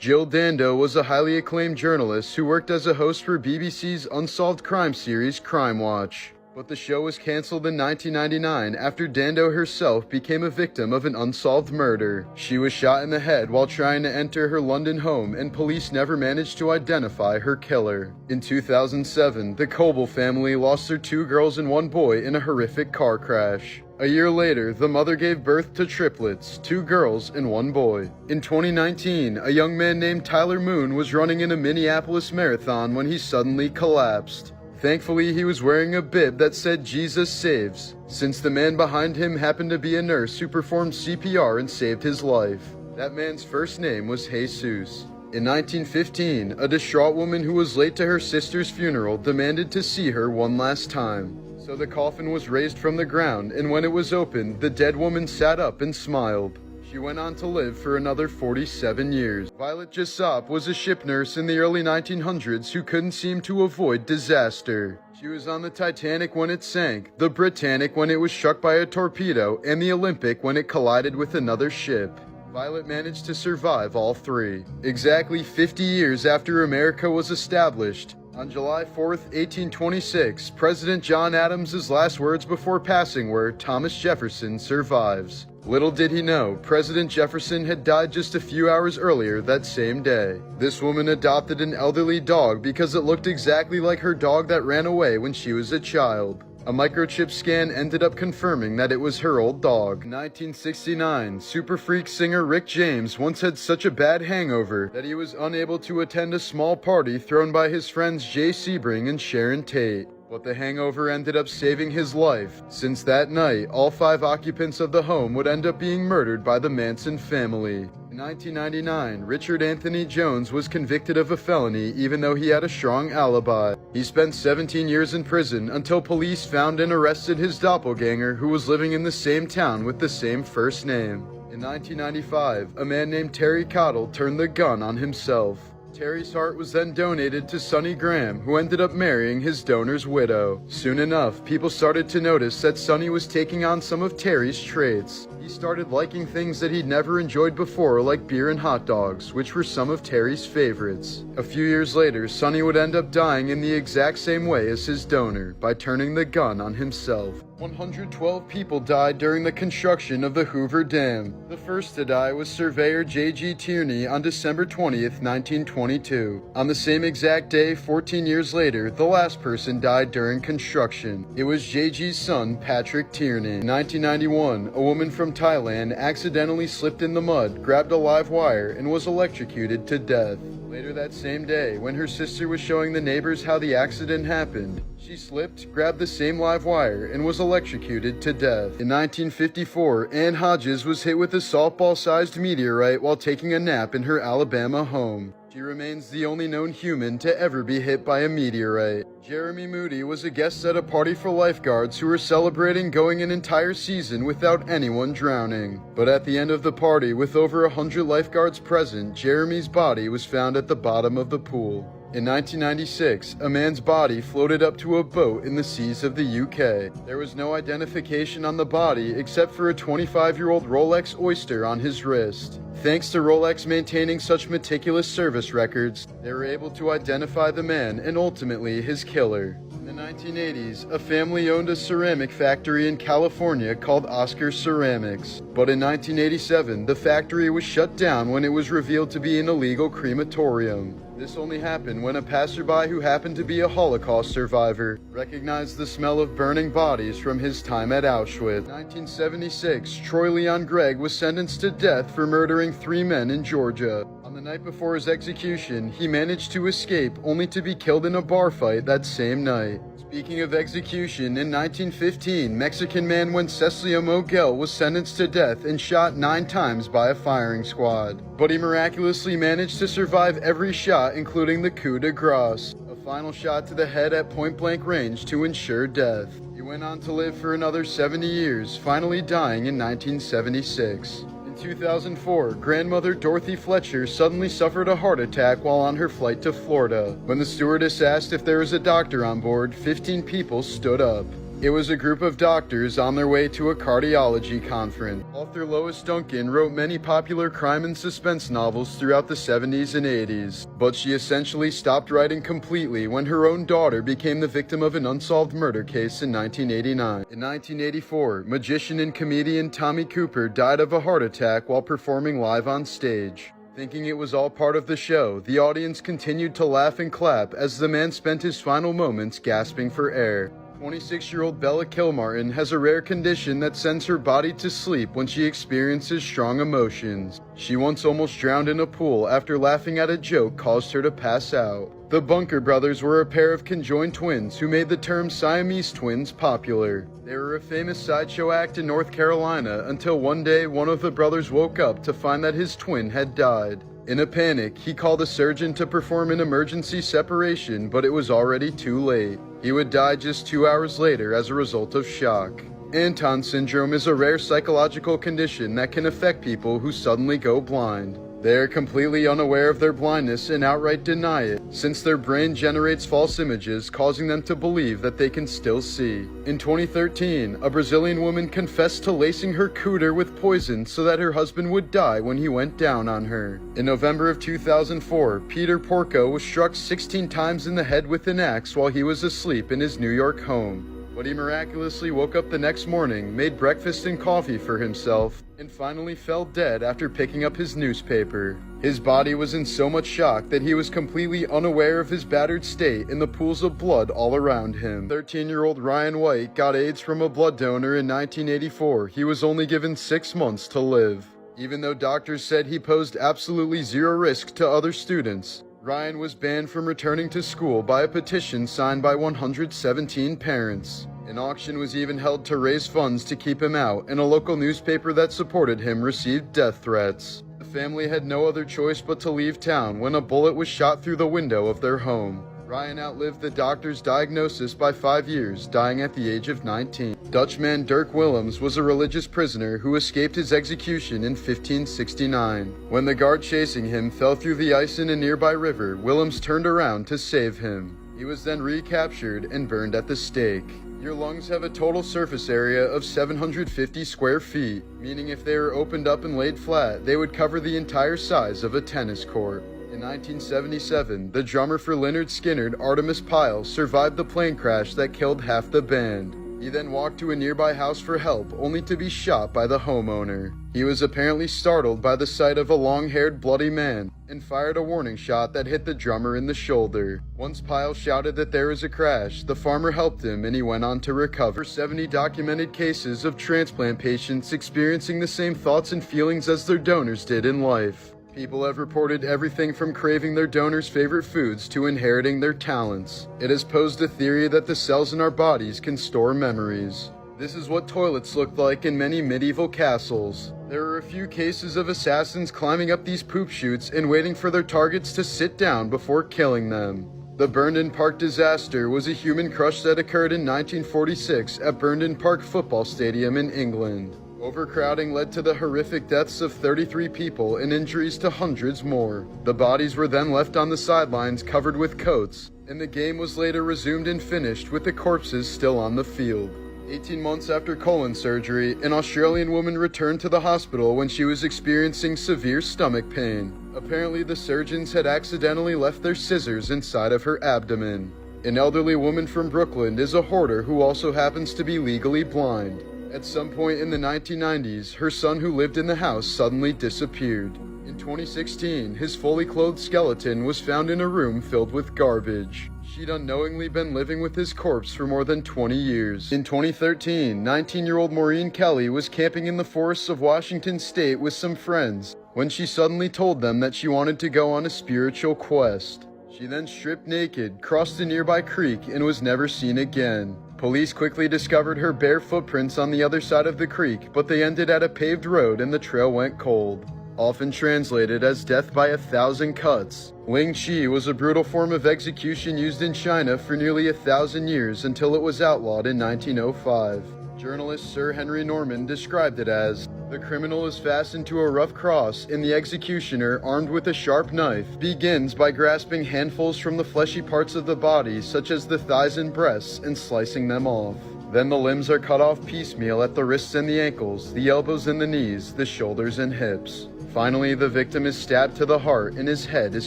Jill Dando was a highly acclaimed journalist who worked as a host for BBC's unsolved crime series Crime Watch. But the show was cancelled in 1999 after Dando herself became a victim of an unsolved murder. She was shot in the head while trying to enter her London home, and police never managed to identify her killer. In 2007, the Coble family lost their 2 girls and 1 boy in a horrific car crash. A year later, the mother gave birth to triplets, 2 girls and 1 boy. In 2019, a young man named Tyler Moon was running in a Minneapolis marathon when he suddenly collapsed. Thankfully, he was wearing a bib that said "Jesus saves," since the man behind him happened to be a nurse who performed CPR and saved his life. That man's first name was Jesus. In 1915, a distraught woman who was late to her sister's funeral demanded to see her one last time. So the coffin was raised from the ground, and when it was opened, the dead woman sat up and smiled. She went on to live for another 47 years. Violet Jessop was a ship nurse in the early 1900s who couldn't seem to avoid disaster. She was on the Titanic when it sank, the Britannic when it was struck by a torpedo, and the Olympic when it collided with another ship. Violet managed to survive all 3. Exactly 50 years after America was established, on July 4th, 1826, President John Adams' last words before passing were, "Thomas Jefferson survives." Little did he know, President Jefferson had died just a few hours earlier that same day. This woman adopted an elderly dog because it looked exactly like her dog that ran away when she was a child. A microchip scan ended up confirming that it was her old dog. In 1969, Super Freak singer Rick James once had such a bad hangover that he was unable to attend a small party thrown by his friends Jay Sebring and Sharon Tate. But the hangover ended up saving his life, since that night, all 5 occupants of the home would end up being murdered by the Manson family. In 1999, Richard Anthony Jones was convicted of a felony even though he had a strong alibi. He spent 17 years in prison until police found and arrested his doppelganger who was living in the same town with the same first name. In 1995, a man named Terry Cottle turned the gun on himself. Terry's heart was then donated to Sonny Graham, who ended up marrying his donor's widow. Soon enough, people started to notice that Sonny was taking on some of Terry's traits. He started liking things that he'd never enjoyed before, like beer and hot dogs, which were some of Terry's favorites. A few years later, Sonny would end up dying in the exact same way as his donor, by turning the gun on himself. 112 people died during the construction of the Hoover Dam. The first to die was surveyor J.G. Tierney on December 20th, 1922. On the same exact day, 14 years later, the last person died during construction. It was J.G.'s son, Patrick Tierney. In 1991, a woman from Thailand accidentally slipped in the mud, grabbed a live wire, and was electrocuted to death. Later that same day, when her sister was showing the neighbors how the accident happened, she slipped, grabbed the same live wire, and was electrocuted to death. In 1954, Ann Hodges was hit with a softball-sized meteorite while taking a nap in her Alabama home. She remains the only known human to ever be hit by a meteorite. Jeremy Moody was a guest at a party for lifeguards who were celebrating going an entire season without anyone drowning. But at the end of the party, with over 100 lifeguards present, Jeremy's body was found at the bottom of the pool. In 1996, a man's body floated up to a boat in the seas of the UK. There was no identification on the body except for a 25-year-old Rolex Oyster on his wrist. Thanks to Rolex maintaining such meticulous service records, they were able to identify the man and ultimately his killer. In the 1980s, a family owned a ceramic factory in California called Oscar Ceramics. But in 1987, the factory was shut down when it was revealed to be an illegal crematorium. This only happened when a passerby who happened to be a Holocaust survivor recognized the smell of burning bodies from his time at Auschwitz. In 1976, Troy Leon Gregg was sentenced to death for murdering 3 men in Georgia. On the night before his execution, he managed to escape only to be killed in a bar fight that same night. Speaking of execution, in 1915, Mexican man Wenceslao Moguel was sentenced to death and shot 9 times by a firing squad. But he miraculously managed to survive every shot, including the coup de grace, a final shot to the head at point-blank range to ensure death. He went on to live for another 70 years, finally dying in 1976. In 2004, grandmother Dorothy Fletcher suddenly suffered a heart attack while on her flight to Florida. When the stewardess asked if there was a doctor on board, 15 people stood up. It was a group of doctors on their way to a cardiology conference. Author Lois Duncan wrote many popular crime and suspense novels throughout the 70s and 80s, but she essentially stopped writing completely when her own daughter became the victim of an unsolved murder case in 1989. In 1984, magician and comedian Tommy Cooper died of a heart attack while performing live on stage. Thinking it was all part of the show, the audience continued to laugh and clap as the man spent his final moments gasping for air. 26-year-old Bella Kilmartin has a rare condition that sends her body to sleep when she experiences strong emotions. She once almost drowned in a pool after laughing at a joke caused her to pass out. The Bunker brothers were a pair of conjoined twins who made the term Siamese twins popular. They were a famous sideshow act in North Carolina until one day one of the brothers woke up to find that his twin had died. In a panic, he called a surgeon to perform an emergency separation, but it was already too late. He would die just 2 hours later as a result of shock. Anton syndrome is a rare psychological condition that can affect people who suddenly go blind. They are completely unaware of their blindness and outright deny it, since their brain generates false images, causing them to believe that they can still see. In 2013, a Brazilian woman confessed to lacing her cooter with poison so that her husband would die when he went down on her. In November of 2004, Peter Porco was struck 16 times in the head with an axe while he was asleep in his New York home. But he miraculously woke up the next morning, made breakfast and coffee for himself, and finally fell dead after picking up his newspaper. His body was in so much shock that he was completely unaware of his battered state and the pools of blood all around him. 13-year-old Ryan White got AIDS from a blood donor in 1984. He was only given 6 months to live. Even though doctors said he posed absolutely zero risk to other students, Ryan was banned from returning to school by a petition signed by 117 parents. An auction was even held to raise funds to keep him out, and a local newspaper that supported him received death threats. The family had no other choice but to leave town when a bullet was shot through the window of their home. Ryan outlived the doctor's diagnosis by 5 years, dying at the age of 19. Dutchman Dirk Willems was a religious prisoner who escaped his execution in 1569. When the guard chasing him fell through the ice in a nearby river, Willems turned around to save him. He was then recaptured and burned at the stake. Your lungs have a total surface area of 750 square feet, meaning if they were opened up and laid flat, they would cover the entire size of a tennis court. In 1977, the drummer for Lynyrd Skynyrd, Artemis Pyle, survived the plane crash that killed half the band. He then walked to a nearby house for help, only to be shot by the homeowner. He was apparently startled by the sight of a long-haired, bloody man, and fired a warning shot that hit the drummer in the shoulder. Once Pyle shouted that there was a crash, the farmer helped him and he went on to recover. 70 documented cases of transplant patients experiencing the same thoughts and feelings as their donors did in life. People have reported everything from craving their donors' favorite foods to inheriting their talents. It has posed a theory that the cells in our bodies can store memories. This is what toilets looked like in many medieval castles. There are a few cases of assassins climbing up these poop chutes and waiting for their targets to sit down before killing them. The Burnden Park disaster was a human crush that occurred in 1946 at Burnden Park Football Stadium in England. Overcrowding led to the horrific deaths of 33 people and injuries to hundreds more. The bodies were then left on the sidelines covered with coats, and the game was later resumed and finished with the corpses still on the field. 18 months after colon surgery, an Australian woman returned to the hospital when she was experiencing severe stomach pain. Apparently, the surgeons had accidentally left their scissors inside of her abdomen. An elderly woman from Brooklyn is a hoarder who also happens to be legally blind. At some point in the 1990s, her son who lived in the house suddenly disappeared. In 2016, his fully clothed skeleton was found in a room filled with garbage. She'd unknowingly been living with his corpse for more than 20 years. In 2013, 19-year-old Maureen Kelly was camping in the forests of Washington State with some friends when she suddenly told them that she wanted to go on a spiritual quest. She then stripped naked, crossed a nearby creek, and was never seen again. Police quickly discovered her bare footprints on the other side of the creek, but they ended at a paved road and the trail went cold. Often translated as death by 1,000 cuts, Ling Chi was a brutal form of execution used in China for nearly 1,000 years until it was outlawed in 1905. Journalist Sir Henry Norman described it as, "The criminal is fastened to a rough cross, and the executioner, armed with a sharp knife, begins by grasping handfuls from the fleshy parts of the body, such as the thighs and breasts, and slicing them off." Then the limbs are cut off piecemeal at the wrists and the ankles, the elbows and the knees, the shoulders and hips. Finally, the victim is stabbed to the heart and his head is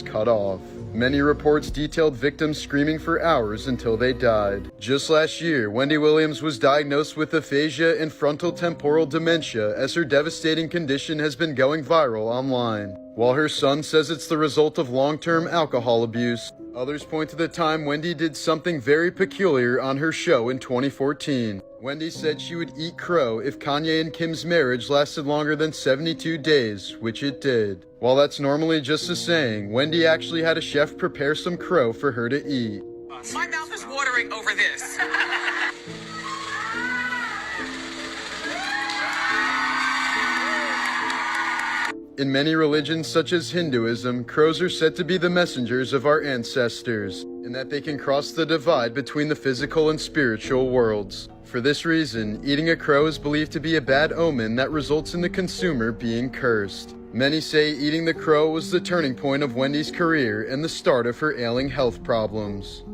cut off. Many reports detailed victims screaming for hours until they died. Just last year, Wendy Williams was diagnosed with aphasia and frontotemporal dementia as her devastating condition has been going viral online. While her son says it's the result of long-term alcohol abuse, others point to the time Wendy did something very peculiar on her show in 2014. Wendy said she would eat crow if Kanye and Kim's marriage lasted longer than 72 days, which it did. While that's normally just a saying, Wendy actually had a chef prepare some crow for her to eat. My mouth is watering over this. In many religions such as Hinduism, crows are said to be the messengers of our ancestors, in that they can cross the divide between the physical and spiritual worlds. For this reason, eating a crow is believed to be a bad omen that results in the consumer being cursed. Many say eating the crow was the turning point of Wendy's career and the start of her ailing health problems.